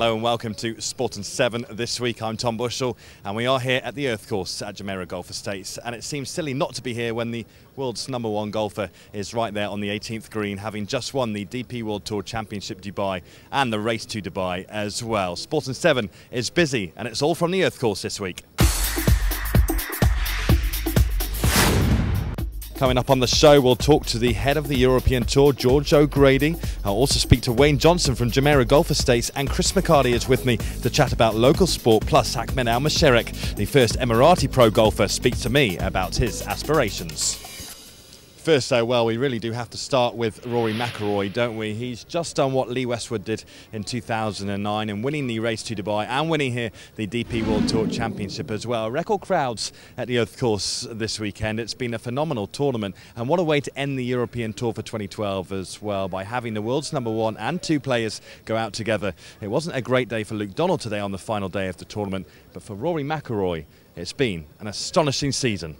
Hello and welcome to Sport and 7 this week. I'm Tom Bushell and we are here at the Earth Course at Jumeirah Golf Estates, and it seems silly not to be here when the world's #1 golfer is right there on the 18th green, having just won the DP World Tour Championship Dubai and the Race to Dubai as well. Sport and 7 is busy and it's all from the Earth Course this week. Coming up on the show, we'll talk to the head of the European Tour, George O'Grady. I'll also speak to Wayne Johnson from Jumeirah Golf Estates, and Chris McCarty is with me to chat about local sport, plus Ahmed Al-Masherek, the first Emirati pro golfer, speaks to me about his aspirations. First though, well, we really do have to start with Rory McIlroy, don't we? He's just done what Lee Westwood did in 2009 and winning the Race to Dubai and winning here the DP World Tour Championship as well. Record crowds at the Earth Course this weekend. It's been a phenomenal tournament, and what a way to end the European Tour for 2012 as well, by having the world's #1 and 2 players go out together. It wasn't a great day for Luke Donald today on the final day of the tournament, but for Rory McIlroy, it's been an astonishing season.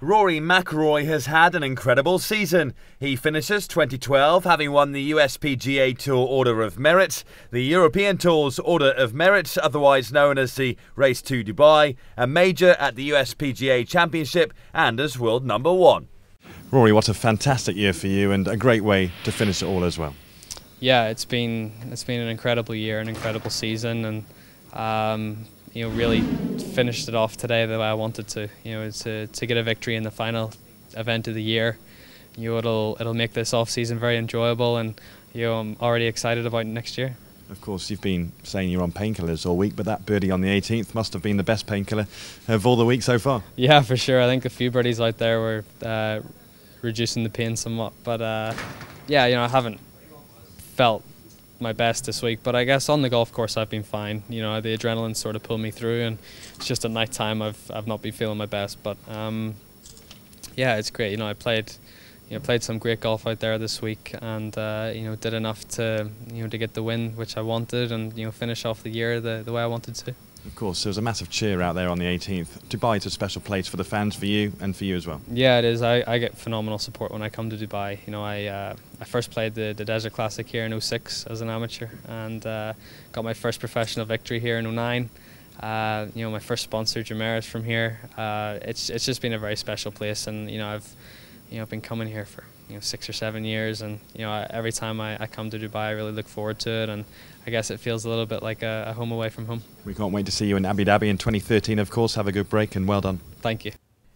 Rory McIlroy has had an incredible season. He finishes 2012 having won the USPGA Tour Order of Merit, the European Tour's Order of Merit, otherwise known as the Race to Dubai, a major at the USPGA Championship, and as world #1. Rory, what a fantastic year for you and a great way to finish it all as well. Yeah, it's been an incredible year, an incredible season, and really finished it off today the way I wanted to. To get a victory in the final event of the year. It'll make this off season very enjoyable, and I'm already excited about next year. Of course, you've been saying you're on painkillers all week, but that birdie on the 18th must have been the best painkiller of all the week so far. Yeah, for sure. I think a few birdies out there were reducing the pain somewhat, but yeah, I haven't felt my best this week, but I guess on the golf course I've been fine. The adrenaline sort of pulled me through, and it's just at night time I've not been feeling my best, but yeah, it's great. I played some great golf out there this week, and did enough to to get the win which I wanted, and finish off the year the way I wanted to. Of course, there was a massive cheer out there on the 18th. Dubai is a special place for the fans, for you, and for you as well. Yeah, it is. I get phenomenal support when I come to Dubai. I first played the Desert Classic here in 06 as an amateur, and got my first professional victory here in 09. My first sponsor, Jumeirah, is from here. It's just been a very special place, and I've been coming here for 6 or 7 years, and every time I come to Dubai I really look forward to it, and I guess it feels a little bit like a home away from home. We can't wait to see you in Abu Dhabi in 2013, of course. Have a good break and well done. Thank you.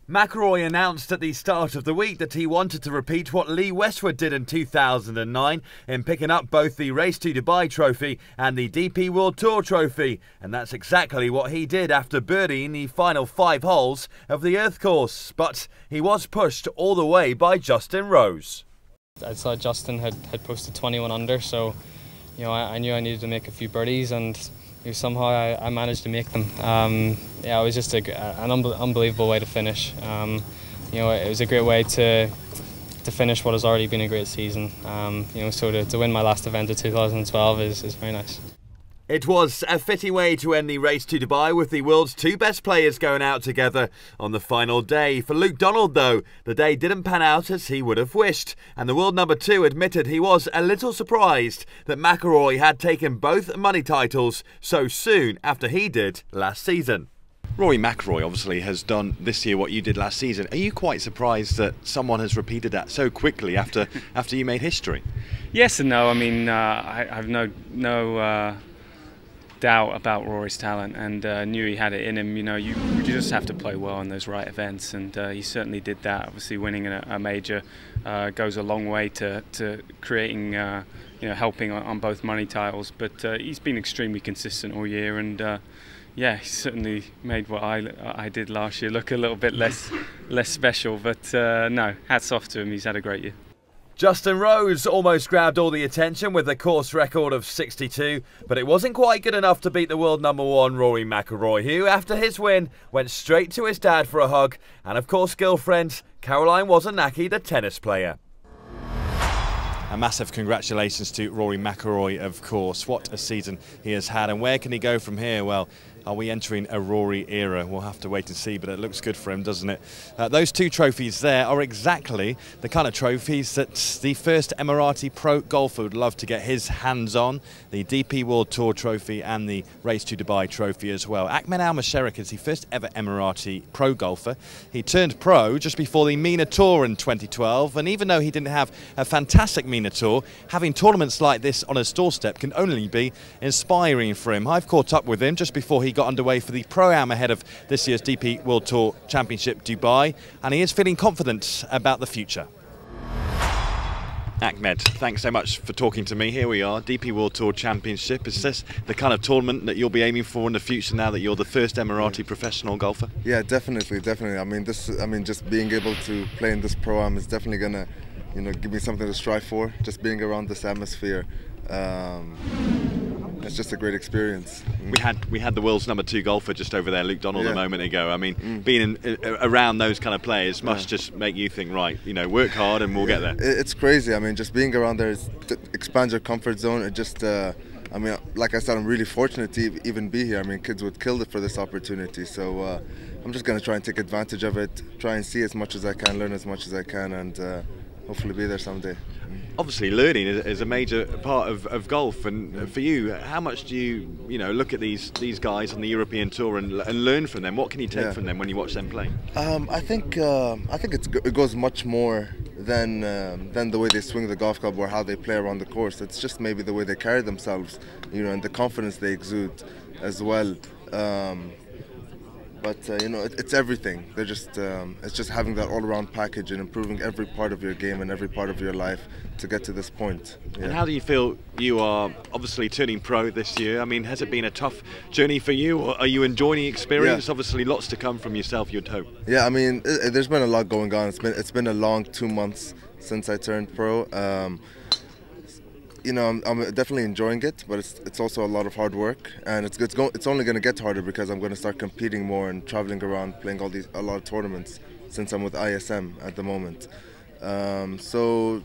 McIlroy announced at the start of the week that he wanted to repeat what Lee Westwood did in 2009 in picking up both the Race to Dubai trophy and the DP World Tour trophy, and that's exactly what he did after birdieing the final 5 holes of the Earth Course. But he was pushed all the way by Justin Rose. I saw Justin had posted 21 under, so I knew I needed to make a few birdies, and somehow I managed to make them. Yeah, it was just an unbelievable way to finish. It was a great way to finish what has already been a great season. So to win my last event of 2012 is very nice. It was a fitting way to end the Race to Dubai, with the world's 2 best players going out together on the final day. For Luke Donald, though, the day didn't pan out as he would have wished, and the world #2 admitted he was a little surprised that McIlroy had taken both money titles so soon after he did last season. Rory McIlroy obviously has done this year what you did last season. Are you quite surprised that someone has repeated that so quickly after you made history? Yes and no. I mean, I have no doubt about Rory's talent, and knew he had it in him. You just have to play well in those right events, and he certainly did that. Obviously, winning a major goes a long way to creating, helping on both money titles. But he's been extremely consistent all year, and yeah, he certainly made what I did last year look a little bit less special. But no, hats off to him. He's had a great year. Justin Rose almost grabbed all the attention with a course record of 62, but it wasn't quite good enough to beat the world #1 Rory McIlroy, who, after his win, went straight to his dad for a hug, and of course girlfriend Caroline Wozniacki, the tennis player. A massive congratulations to Rory McIlroy, of course. What a season he has had, and where can he go from here? Well, are we entering a Rory era? We'll have to wait and see, but it looks good for him, doesn't it? Those two trophies there are exactly the kind of trophies that the first Emirati pro golfer would love to get his hands on. The DP World Tour trophy and the Race to Dubai trophy as well. Ahmed Al Masherek is the first ever Emirati pro golfer. He turned pro just before the MENA Tour in 2012, and even though he didn't have a fantastic MENA Tour, having tournaments like this on his doorstep can only be inspiring for him. I've caught up with him just before he got underway for the Pro-Am ahead of this year's DP World Tour Championship Dubai, and he is feeling confident about the future. Ahmed, thanks so much for talking to me. Here we are, DP World Tour Championship. Is this the kind of tournament that you'll be aiming for in the future now that you're the first Emirati professional golfer? Yeah, definitely. I mean, just being able to play in this Pro-Am is definitely gonna, give me something to strive for. Just being around this atmosphere, it's just a great experience. We had the world's #2 golfer just over there, Luke Donald, a moment ago. I mean, being around those kind of players must just make you think, right, work hard and we'll get there. It's crazy. I mean, just being around there expands your comfort zone. It just, I mean, like I said, I'm really fortunate to even be here. I mean, kids would kill it for this opportunity. So I'm just going to try and take advantage of it, try and see as much as I can, learn as much as I can, and hopefully be there someday. Obviously, learning is a major part of golf, and for you, how much do you look at these guys on the European Tour and learn from them? What can you take from them when you watch them play? I think it goes much more than the way they swing the golf club or how they play around the course. It's just maybe the way they carry themselves, and the confidence they exude as well. But it's everything. They're just it's just having that all-around package and improving every part of your game and every part of your life to get to this point. Yeah. And how do you feel you are obviously turning pro this year? I mean, has it been a tough journey for you, or are you enjoying the experience? Yeah. Obviously, lots to come from yourself, you'd hope. Yeah, I mean, there's been a lot going on. It's been a long 2 months since I turned pro. I'm definitely enjoying it, but it's also a lot of hard work, and it's only going to get harder because I'm going to start competing more and traveling around, playing a lot of tournaments since I'm with ISM at the moment. So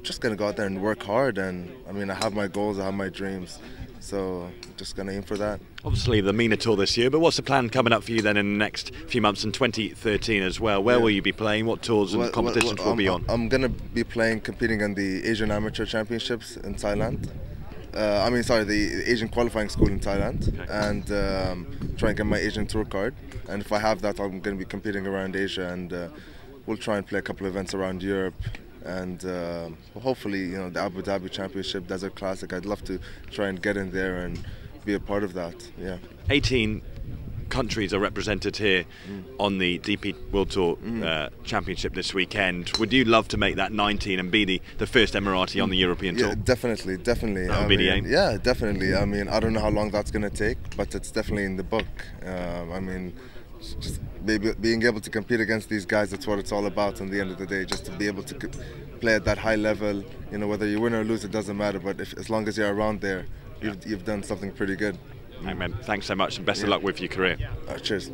just going to go out there and work hard, and I mean, I have my goals, I have my dreams, so just going to aim for that. Obviously the MENA Tour this year, but what's the plan coming up for you then in the next few months in 2013 as well? Where will you be playing? What tours and competitions will be on? I'm going to be competing in the Asian Amateur Championships in Thailand. The Asian Qualifying School in Thailand, and try and get my Asian Tour card. And if I have that, I'm going to be competing around Asia, and we'll try and play a couple of events around Europe. And hopefully, the Abu Dhabi Championship, Desert Classic, I'd love to try and get in there and be a part of that. Yeah. 18 countries are represented here on the DP World Tour Championship this weekend. Would you love to make that 19 and be the first Emirati on the European Tour? Yeah, definitely. That would be the aim. Yeah, definitely. I mean, I don't know how long that's going to take, but it's definitely in the book. I mean, just being able to compete against these guys, that's what it's all about in the end of the day, just to be able to play at that high level. Whether you win or lose, it doesn't matter, but as long as you're around there, you've done something pretty good. Amen. Thanks so much, and best of luck with your career. Cheers.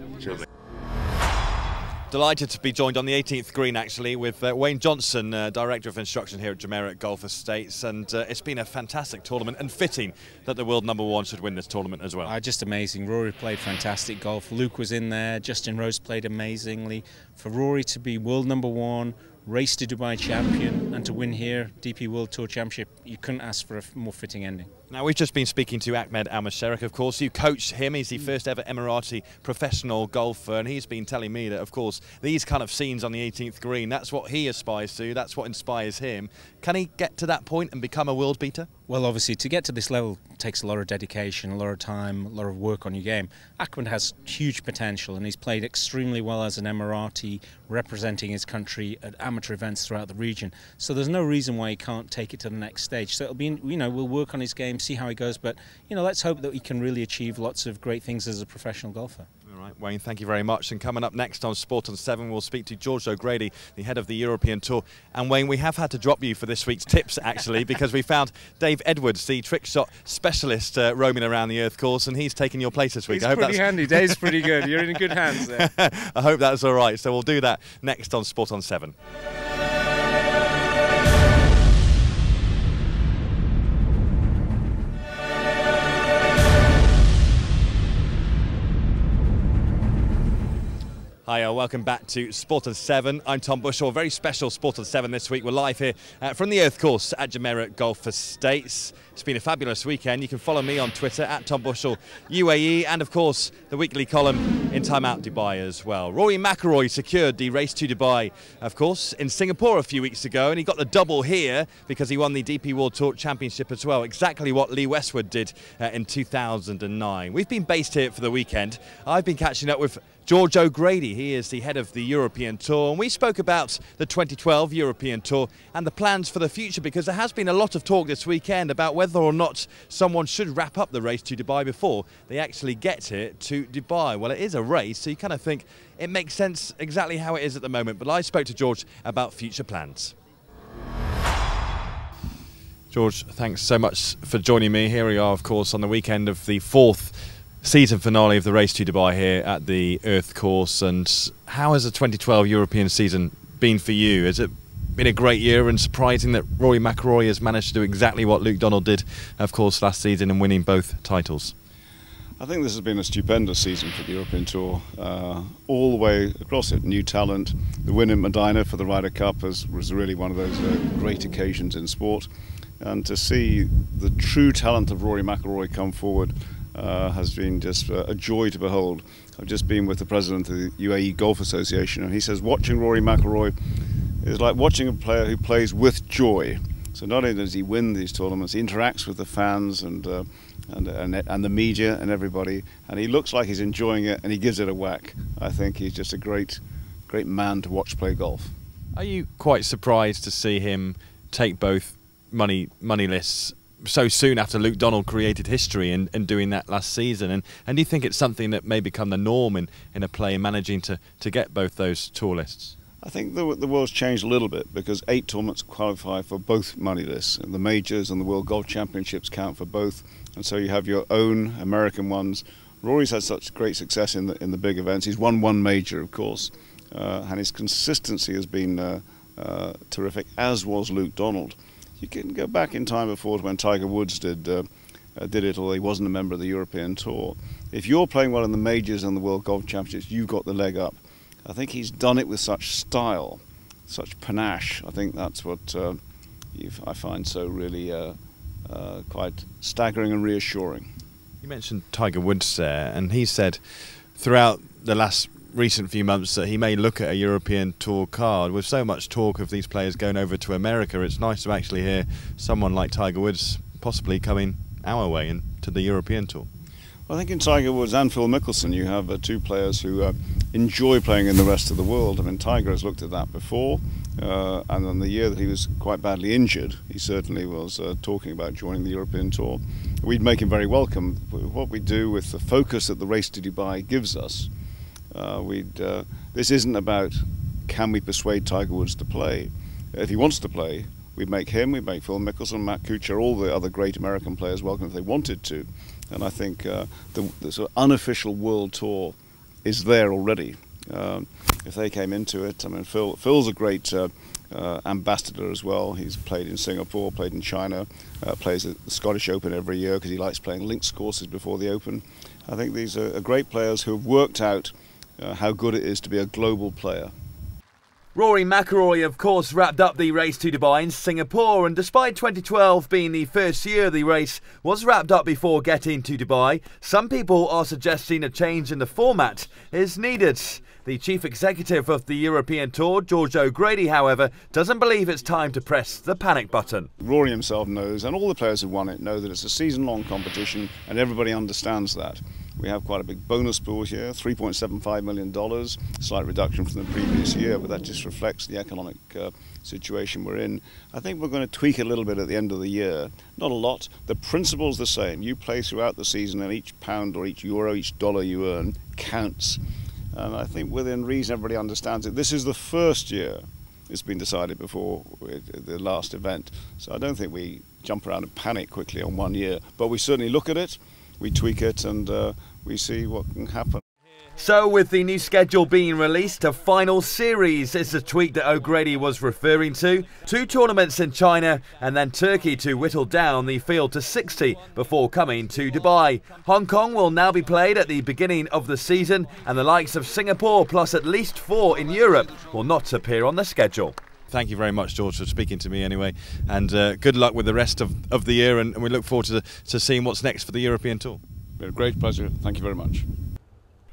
Delighted to be joined on the 18th green, actually, with Wayne Johnson, Director of Instruction here at Jumeirah Golf Estates, and it's been a fantastic tournament, and fitting that the world #1 should win this tournament as well. Just amazing. Rory played fantastic golf. Luke was in there. Justin Rose played amazingly. For Rory to be world #1, Race to Dubai champion, and to win here, DP World Tour Championship, you couldn't ask for a more fitting ending. Now, we've just been speaking to Ahmed Al Masherek, of course. You coach him. He's the first ever Emirati professional golfer, and he's been telling me that, of course, these kind of scenes on the 18th green, that's what he aspires to, that's what inspires him. Can he get to that point and become a world beater? Well, obviously, to get to this level takes a lot of dedication, a lot of time, a lot of work on your game. Ahmed has huge potential, and he's played extremely well as an Emirati, representing his country at amateur events throughout the region. So there's no reason why he can't take it to the next stage. So it'll be, we'll work on his game, see how he goes, but let's hope that he can really achieve lots of great things as a professional golfer. All right, Wayne, thank you very much. And coming up next on Sport on 7, we'll speak to George O'Grady, the head of the European Tour. And Wayne, we have had to drop you for this week's tips, actually, because we found Dave Edwards, the trick shot specialist, roaming around the Earth course, and he's taking your place this week. He's pretty handy. Dave's pretty good. You're in good hands there. I hope that's all right. So we'll do that next on Sport on 7. Hi, welcome back to Sport on 7. I'm Tom Bushell. Very special Sport on 7 this week. We're live here from the Earth Course at Jumeirah Golf Estates. It's been a fabulous weekend. You can follow me on Twitter at Tom Bushell UAE, and of course the weekly column in Time Out Dubai as well. Rory McIlroy secured the race to Dubai, of course, in Singapore a few weeks ago, and he got the double here because he won the DP World Tour Championship as well. Exactly what Lee Westwood did in 2009. We've been based here for the weekend. I've been catching up with George O'Grady. He is the head of the European Tour, and we spoke about the 2012 European Tour and the plans for the future, because there has been a lot of talk this weekend about whether or not someone should wrap up the race to Dubai before they actually get here to Dubai. Well, it is a race, so you kind of think it makes sense exactly how it is at the moment, but I spoke to George about future plans. George, thanks so much for joining me. Here we are, of course, on the weekend of the 4th season finale of the race to Dubai here at the Earth Course. And how has the 2012 European season been for you? Has it been a great year, and surprising that Rory McIlroy has managed to do exactly what Luke Donald did, of course, last season and winning both titles? I think this has been a stupendous season for the European Tour, all the way across it. New talent, the win in Medina for the Ryder Cup was really one of those great occasions in sport, and to see the true talent of Rory McIlroy come forward has been just a joy to behold. I've just been with the president of the UAE Golf Association, and he says watching Rory McIlroy is like watching a player who plays with joy. So not only does he win these tournaments, he interacts with the fans and the media and everybody, and he looks like he's enjoying it, and he gives it a whack. I think he's just a great man to watch play golf. Are you quite surprised to see him take both money lists so soon after Luke Donald created history in doing that last season? And do you think it's something that may become the norm in a player managing to get both those tour lists? I think the world's changed a little bit, because 8 tournaments qualify for both money lists, and the majors and the World Golf Championships count for both, and so you have your own American ones. Rory's had such great success in the big events. He's won one major, of course, and his consistency has been terrific, as was Luke Donald. You can go back in time before, when Tiger Woods did it, although he wasn't a member of the European Tour. If you're playing well in the majors and the World Golf Championships, you've got the leg up. I think he's done it with such style, such panache. I think that's what I find so really quite staggering and reassuring. You mentioned Tiger Woods there, and he said throughout the last recent few months that he may look at a European Tour card. With so much talk of these players going over to America, it's nice to actually hear someone like Tiger Woods possibly coming our way into the European Tour. Well, I think in Tiger Woods and Phil Mickelson you have 2 players who enjoy playing in the rest of the world. I mean, Tiger has looked at that before, and on the year that he was quite badly injured, he certainly was talking about joining the European Tour. We'd make him very welcome. What we do with the focus that the race to Dubai gives us, this isn't about can we persuade Tiger Woods to play. If he wants to play, we'd make Phil Mickelson, Matt Kuchar, all the other great American players welcome if they wanted to. And I think the sort of unofficial world tour is there already. If they came into it, I mean, Phil's a great ambassador as well. He's played in Singapore, played in China, plays at the Scottish Open every year because he likes playing links courses before the Open. I think these are great players who have worked out how good it is to be a global player. Rory McIlroy, of course, wrapped up the race to Dubai in Singapore, and despite 2012 being the first year the race was wrapped up before getting to Dubai, some people are suggesting a change in the format is needed. The chief executive of the European Tour, George O'Grady, however, doesn't believe it's time to press the panic button. Rory himself knows, and all the players who won it know, that it's a season-long competition, and everybody understands that. We have quite a big bonus pool here, $3.75 million, slight reduction from the previous year, but that just reflects the economic situation we're in. I think we're going to tweak it a little bit at the end of the year. Not a lot. The principle's the same. You play throughout the season, and each pound or each euro, each dollar you earn counts. And I think within reason everybody understands it. This is the first year it's been decided before the last event. So I don't think we jump around and panic quickly on one year, but we certainly look at it, we tweak it, and we see what can happen. So with the new schedule being released, a final series is the tweak that O'Grady was referring to. 2 tournaments in China and then Turkey to whittle down the field to 60 before coming to Dubai. Hong Kong will now be played at the beginning of the season, and the likes of Singapore plus at least 4 in Europe will not appear on the schedule. Thank you very much, George, for speaking to me anyway, and good luck with the rest of the year, and we look forward to seeing what's next for the European Tour. A great pleasure. Thank you very much.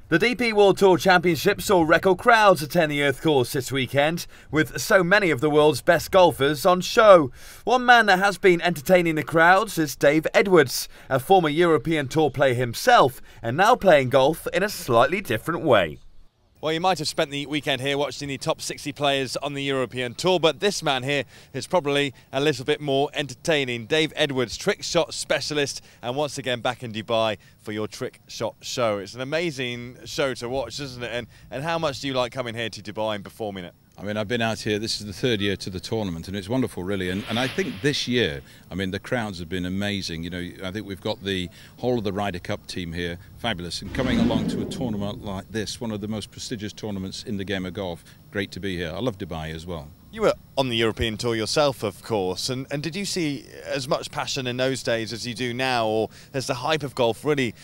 The DP World Tour Championship saw record crowds attend the Earth Course this weekend, with so many of the world's best golfers on show. One man that has been entertaining the crowds is Dave Edwards, a former European Tour player himself, and now playing golf in a slightly different way. Well, you might have spent the weekend here watching the top 60 players on the European Tour, but this man here is probably a little bit more entertaining. Dave Edwards, trick shot specialist, and once again back in Dubai for your trick shot show. It's an amazing show to watch, isn't it? And how much do you like coming here to Dubai and performing it? I mean, I've been out here, this is the 3rd year to the tournament, and it's wonderful, really. And I think this year, I mean, the crowds have been amazing. You know, I think we've got the whole of the Ryder Cup team here, fabulous. And coming along to a tournament like this, one of the most prestigious tournaments in the game of golf, great to be here. I love Dubai as well. You were on the European Tour yourself, of course, and did you see as much passion in those days as you do now, or has the hype of golf really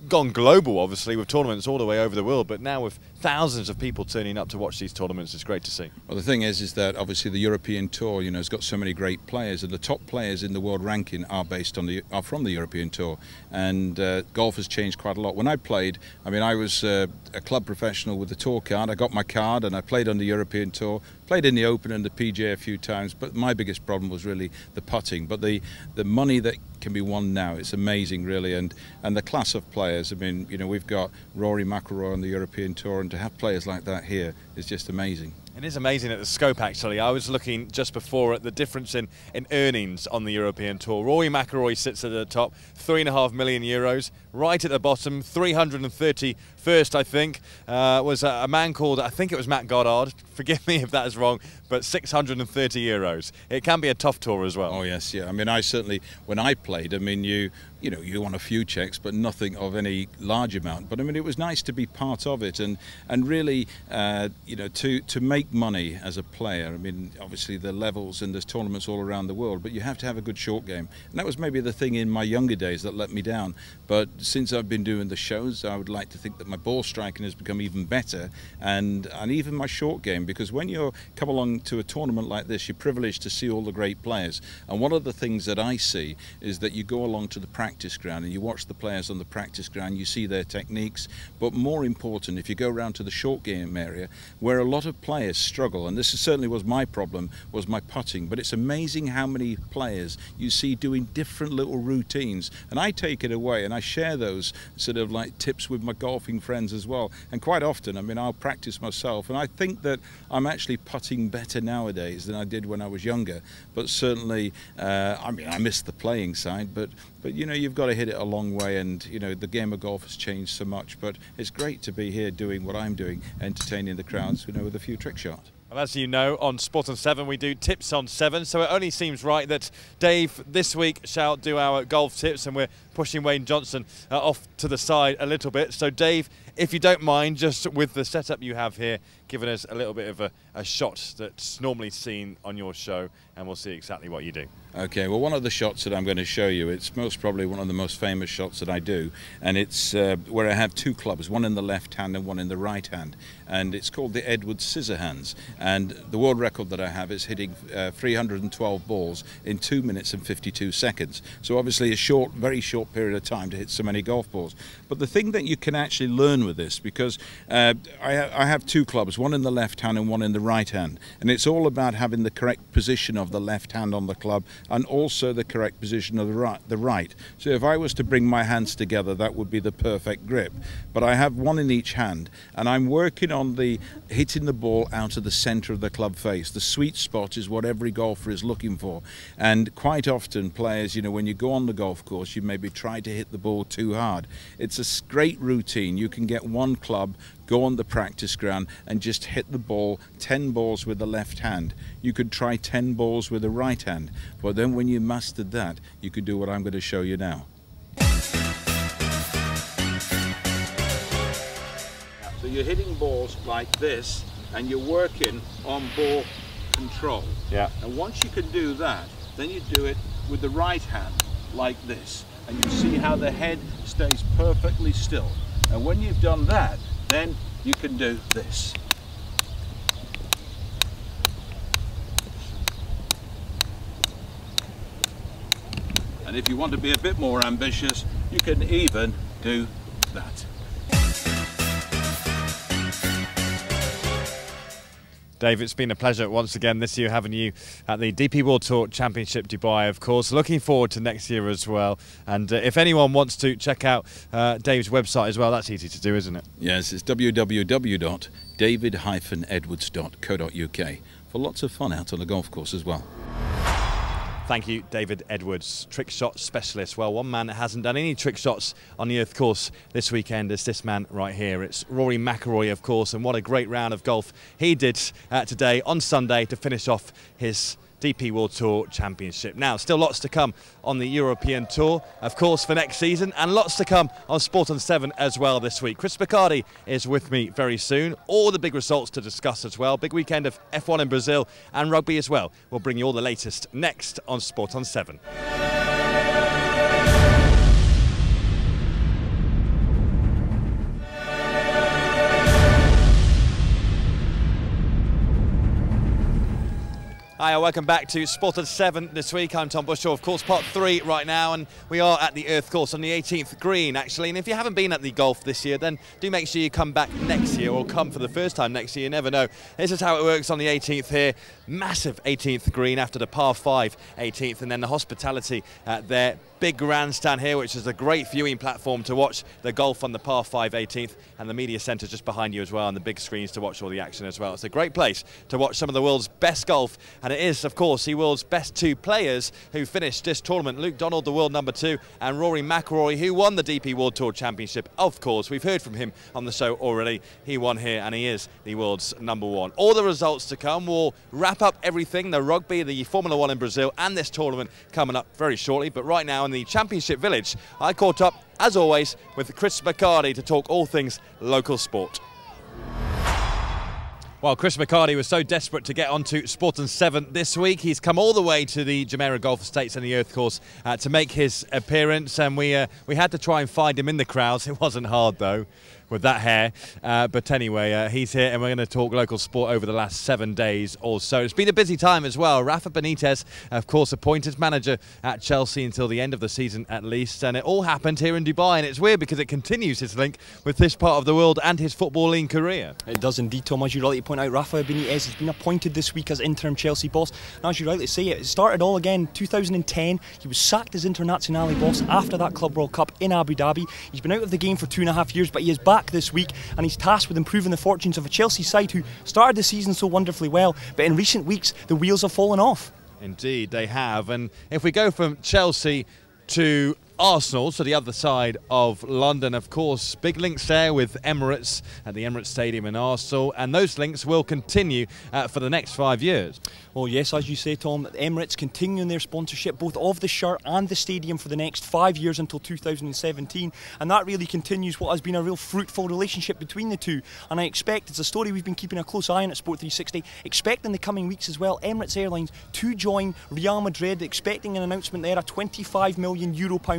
gone global, obviously, with tournaments all the way over the world, but now with thousands of people turning up to watch these tournaments, it's great to see. Well, the thing is that obviously the European Tour, you know, has got so many great players, and the top players in the world ranking are from the European Tour, and golf has changed quite a lot. When I played, I mean, I was a club professional with the tour card. I got my card and I played on the European Tour, played in the Open and the PGA a few times, but my biggest problem was really the putting. But the money that can be won now, it's amazing, really, and the class of players. I mean, you know, we've got Rory McIlroy on the European Tour, and to have players like that here is just amazing. It is amazing at the scope, actually. I was looking just before at the difference in earnings on the European Tour. Rory McIlroy sits at the top, €3.5 million. Right at the bottom, 331st, I think, was a man called, I think it was Matt Goddard. Forgive me if that is wrong, but €630. It can be a tough tour as well. Oh yes, yeah. I mean, I certainly, when I played, I mean, you know, you won a few checks, but nothing of any large amount. But I mean, it was nice to be part of it, and really, you know, to make money as a player. I mean, obviously the levels and there's tournaments all around the world, but you have to have a good short game, and that was maybe the thing in my younger days that let me down. But since I've been doing the shows, I would like to think that my ball striking has become even better, and even my short game, because when you come along to a tournament like this, you're privileged to see all the great players. And one of the things that I see is that you go along to the practice ground and you watch the players on the practice ground, you see their techniques, but more important, if you go around to the short game area, where a lot of players struggle, and this certainly was my problem, was my putting. But it's amazing how many players you see doing different little routines, and I take it away and I share those sort of like tips with my golfing friends as well. And quite often, I mean, I'll practice myself, and I think that I'm actually putting better nowadays than I did when I was younger. But certainly, I mean, I miss the playing side, but you know, you've got to hit it a long way, and you know, the game of golf has changed so much. But it's great to be here doing what I'm doing, entertaining the crowds, you know, with a few trick shots. Well, as you know, on Sport on 7 we do tips on 7, so it only seems right that Dave this week shall do our golf tips, and we're pushing Wayne Johnson off to the side a little bit. So Dave, if you don't mind, just with the setup you have here, giving us a little bit of a shot that's normally seen on your show, and we'll see exactly what you do. Okay, well, one of the shots that I'm going to show you, it's most probably one of the most famous shots that I do, and it's where I have 2 clubs, one in the left hand and one in the right hand, and it's called the Edwards Scissor Hands, and the world record that I have is hitting 312 balls in 2 minutes and 52 seconds. So obviously a short, very short period of time to hit so many golf balls. But the thing that you can actually learn with this, because I have 2 clubs, one in the left hand and one in the right hand, and it's all about having the correct position of the left hand on the club and also the correct position of the right. So if I was to bring my hands together, that would be the perfect grip. But I have one in each hand, and I'm working on hitting the ball out of the center of the club face. The sweet spot is what every golfer is looking for. And quite often players, you know, when you go on the golf course, you maybe try to hit the ball too hard. It's a great routine. You can get one club, go on the practice ground and just hit the ball 10 balls with the left hand. You could try 10 balls with the right hand, but then when you mastered that, you could do what I'm going to show you now. So you're hitting balls like this, and you're working on ball control. Yeah. And once you can do that, then you do it with the right hand, like this. And you see how the head stays perfectly still. And when you've done that, then you can do this. And if you want to be a bit more ambitious, you can even do that. Dave, it's been a pleasure once again this year having you at the DP World Tour Championship Dubai, of course. Looking forward to next year as well. And if anyone wants to check out Dave's website as well, that's easy to do, isn't it? Yes, it's www.david-edwards.co.uk for lots of fun out on the golf course as well. Thank you, David Edwards, trick shot specialist. Well, one man that hasn't done any trick shots on the Earth course this weekend is this man right here. It's Rory McIlroy, of course, and what a great round of golf he did today on Sunday to finish off his DP World Tour Championship. Now, still lots to come on the European Tour, of course, for next season, and lots to come on Sport on 7 as well this week. Chris McCarty is with me very soon. All the big results to discuss as well. Big weekend of F1 in Brazil and rugby as well. We'll bring you all the latest next on Sport on 7. Hi, welcome back to Sport at 7 this week. I'm Tom Bushell, of course, part 3 right now, and we are at the Earth course on the 18th green, actually. And if you haven't been at the golf this year, then do make sure you come back next year, or come for the first time next year. You never know. This is how it works on the 18th here. Massive 18th green after the par 5 18th, and then the hospitality there. Big grandstand here, which is a great viewing platform to watch the golf on the par 5 18th, and the media centre just behind you as well, and the big screens to watch all the action as well. It's a great place to watch some of the world's best golf, and it is, of course, the world's best 2 players who finished this tournament. Luke Donald, the world number 2, and Rory McIlroy, who won the DP World Tour Championship. Of course, we've heard from him on the show already. He won here, and he is the world's number 1. All the results to come. We'll wrap up everything, the rugby, the Formula 1 in Brazil, and this tournament coming up very shortly. But right now in the Championship Village, I caught up, as always, with Chris McCarty to talk all things local sport. Well, Chris McCarty was so desperate to get onto Sport on 7 this week. He's come all the way to the Jumeirah Golf Estates and the Earth course to make his appearance, and we had to try and find him in the crowds. It wasn't hard, though, with that hair. But anyway, he's here, and we're going to talk local sport over the last 7 days or so. It's been a busy time as well. Rafa Benitez, of course, appointed manager at Chelsea until the end of the season at least, and it all happened here in Dubai, and it's weird because it continues his link with this part of the world and his footballing career. It does indeed, Tom. As you rightly point out, Rafa Benitez has been appointed this week as interim Chelsea boss. And as you rightly say, it started all again 2010. He was sacked as Internazionale boss after that Club World Cup in Abu Dhabi. He's been out of the game for 2.5 years, but he is back this week, and he's tasked with improving the fortunes of a Chelsea side who started the season so wonderfully well, but in recent weeks the wheels have fallen off. Indeed, they have. And if we go from Chelsea to Arsenal, so the other side of London, of course, big links there with Emirates at the Emirates Stadium in Arsenal, and those links will continue for the next 5 years. Well, yes, as you say, Tom, Emirates continuing their sponsorship both of the shirt and the stadium for the next 5 years until 2017, and that really continues what has been a real fruitful relationship between the two. And I expect, it's a story we've been keeping a close eye on at Sport 360, expect in the coming weeks as well Emirates Airlines to join Real Madrid, expecting an announcement there, a £25 million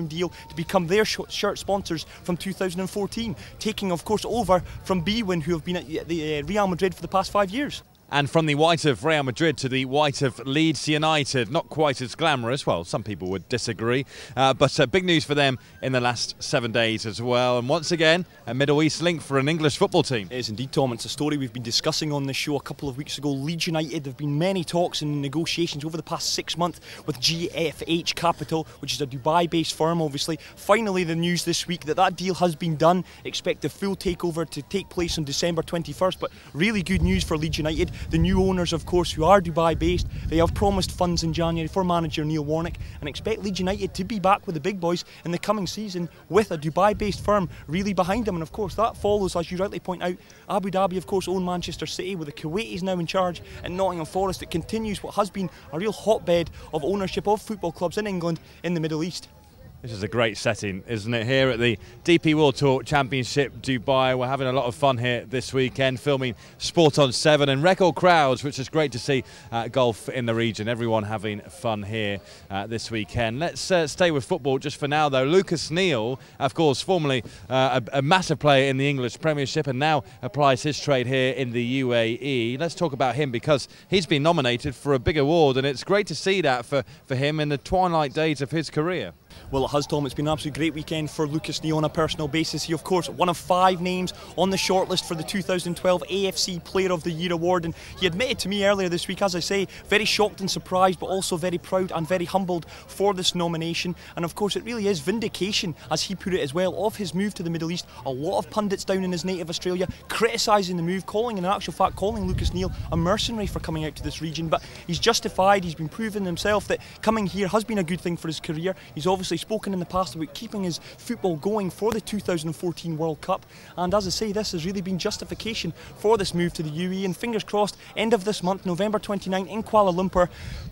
deal to become their shirt sponsors from 2014, taking of course over from Bwin, who have been at the Real Madrid for the past 5 years. And from the white of Real Madrid to the white of Leeds United, not quite as glamorous. Well, some people would disagree, but big news for them in the last 7 days as well. And once again, a Middle East link for an English football team. It is indeed, Tom. It's a story we've been discussing on this show a couple of weeks ago. Leeds United, there have been many talks and negotiations over the past 6 months with GFH Capital, which is a Dubai-based firm, obviously. Finally, the news this week that that deal has been done. Expect the full takeover to take place on December 21st, but really good news for Leeds United. The new owners, of course, who are Dubai-based, they have promised funds in January for manager Neil Warnock, and expect Leeds United to be back with the big boys in the coming season with a Dubai-based firm really behind them. And of course, that follows, as you rightly point out, Abu Dhabi, of course, own Manchester City, with the Kuwaitis now in charge, and Nottingham Forest. It continues what has been a real hotbed of ownership of football clubs in England in the Middle East. This is a great setting, isn't it? Here at the DP World Tour Championship Dubai. We're having a lot of fun here this weekend, filming Sport on 7 and record crowds, which is great to see golf in the region. Everyone having fun here this weekend. Let's stay with football just for now, though. Lucas Neal, of course, formerly a massive player in the English Premiership and now applies his trade here in the UAE. Let's talk about him because he's been nominated for a big award, and it's great to see that for him in the twilight days of his career. Well, it has, Tom. It's been an absolutely great weekend for Lucas Neal on a personal basis. He, of course, one of 5 names on the shortlist for the 2012 AFC Player of the Year award, and he admitted to me earlier this week, as I say, very shocked and surprised, but also very proud and very humbled for this nomination. And of course, it really is vindication, as he put it as well, of his move to the Middle East. A lot of pundits down in his native Australia criticising the move, in actual fact, calling Lucas Neal a mercenary for coming out to this region. But he's justified. He's been proving himself that coming here has been a good thing for his career. He's obviously spoken in the past about keeping his football going for the 2014 World Cup, and as I say, this has really been justification for this move to the UAE. And fingers crossed, end of this month, November 29 in Kuala Lumpur,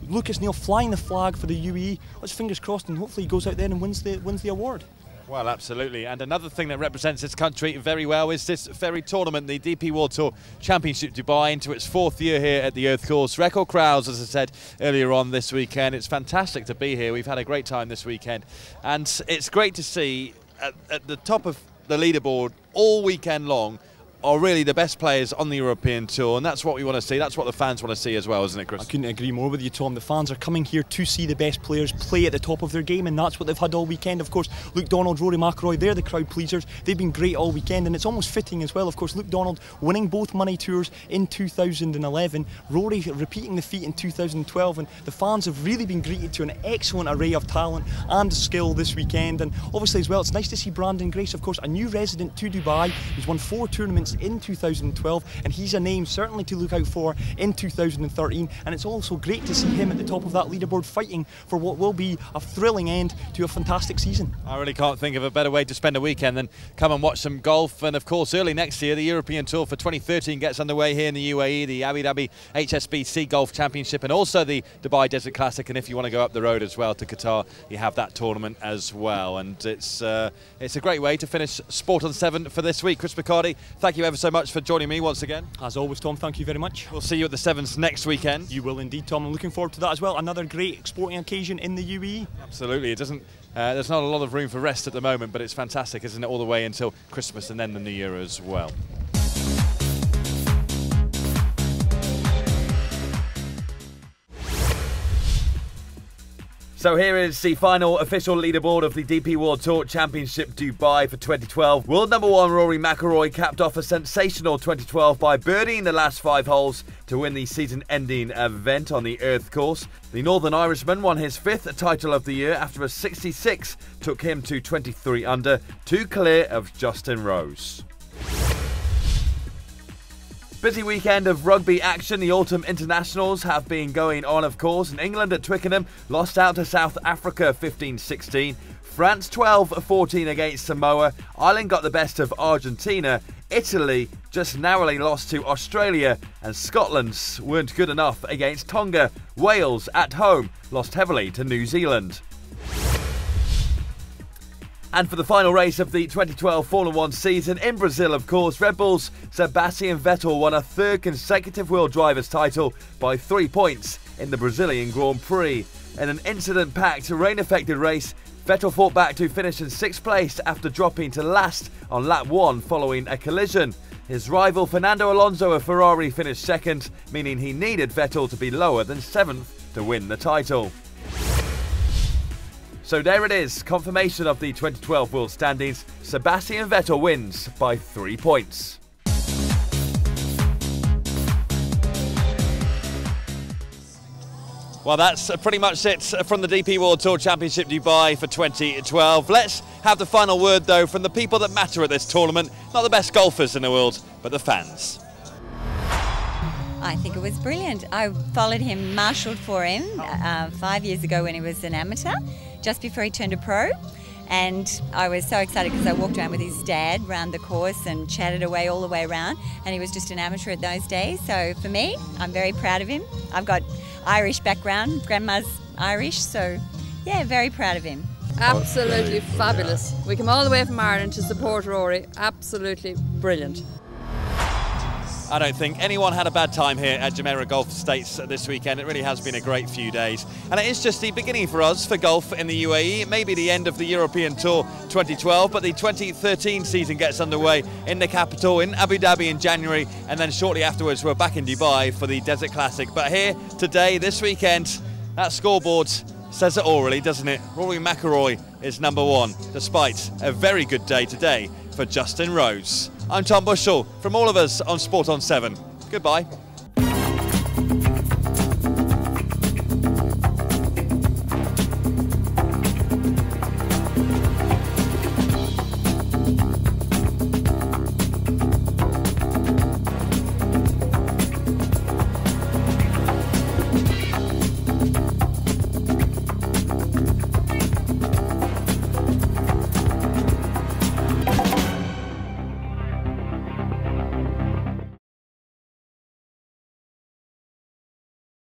Lucas Neal flying the flag for the UAE. Let's fingers crossed, and hopefully he goes out there and wins the award. Well, absolutely. And another thing that represents this country very well is this very tournament, the DP World Tour Championship Dubai, into its 4th year here at the Earth Course. Record crowds, as I said earlier on this weekend. It's fantastic to be here. We've had a great time this weekend. And it's great to see at the top of the leaderboard all weekend long are really the best players on the European Tour, and that's what we want to see. That's what the fans want to see as well, isn't it, Chris? I couldn't agree more with you, Tom. The fans are coming here to see the best players play at the top of their game, and that's what they've had all weekend. Of course, Luke Donald, Rory McIlroy, they're the crowd pleasers. They've been great all weekend, and it's almost fitting as well. Of course, Luke Donald winning both money tours in 2011, Rory repeating the feat in 2012, and the fans have really been greeted to an excellent array of talent and skill this weekend. And obviously as well, it's nice to see Brandon Grace, of course, a new resident to Dubai. He's won 4 tournaments in 2012, and he's a name certainly to look out for in 2013. And it's also great to see him at the top of that leaderboard, fighting for what will be a thrilling end to a fantastic season. I really can't think of a better way to spend a weekend than come and watch some golf. And of course, early next year, the European Tour for 2013 gets underway here in the UAE, the Abu Dhabi HSBC Golf Championship, and also the Dubai Desert Classic. And if you want to go up the road as well to Qatar, you have that tournament as well. And it's a great way to finish Sport on 7 for this week. Chris McCarty, thank you ever so much for joining me once again. As always, Tom, thank you very much. We'll see you at the Sevens next weekend. You will indeed, Tom. I'm looking forward to that as well. Another great sporting occasion in the UAE. Absolutely. It doesn't. There's not a lot of room for rest at the moment, but it's fantastic, isn't it? All the way until Christmas and then the New Year as well. So here is the final official leaderboard of the DP World Tour Championship Dubai for 2012. World number 1 Rory McIlroy capped off a sensational 2012 by birdieing the last 5 holes to win the season-ending event on the Earth Course. The Northern Irishman won his 5th title of the year after a 66 took him to 23 under, 2 clear of Justin Rose. Busy weekend of rugby action. The autumn internationals have been going on, of course, and England at Twickenham lost out to South Africa 15-16. France 12-14 against Samoa. Ireland got the best of Argentina. Italy just narrowly lost to Australia, and Scotland weren't good enough against Tonga. Wales at home lost heavily to New Zealand. And for the final race of the 2012 Formula 1 season in Brazil, of course, Red Bull's Sebastian Vettel won a 3rd consecutive World Drivers' title by 3 points in the Brazilian Grand Prix. In an incident-packed, rain-affected race, Vettel fought back to finish in 6th place after dropping to last on lap 1 following a collision. His rival Fernando Alonso of Ferrari finished 2nd, meaning he needed Vettel to be lower than 7th to win the title. So there it is, confirmation of the 2012 World Standings. Sebastian Vettel wins by 3 points. Well, that's pretty much it from the DP World Tour Championship Dubai for 2012. Let's have the final word, though, from the people that matter at this tournament. Not the best golfers in the world, but the fans. I think it was brilliant. I followed him, marshalled for him 5 years ago when he was an amateur, just before he turned a pro. And I was so excited because I walked around with his dad around the course and chatted away all the way around, and he was just an amateur at those days. So for me, I'm very proud of him. I've got Irish background, grandma's Irish, so yeah, very proud of him. Absolutely fabulous. We come all the way from Ireland to support Rory. Absolutely brilliant. I don't think anyone had a bad time here at Jumeirah Golf Estates this weekend. It really has been a great few days. And it is just the beginning for us for golf in the UAE. It may be the end of the European Tour 2012, but the 2013 season gets underway in the capital in Abu Dhabi in January, and then shortly afterwards we're back in Dubai for the Desert Classic. But here today, this weekend, that scoreboard says it all really, doesn't it? Rory McIlroy is number one, despite a very good day today for Justin Rose. I'm Tom Bushell, from all of us on Sport on 7. Goodbye.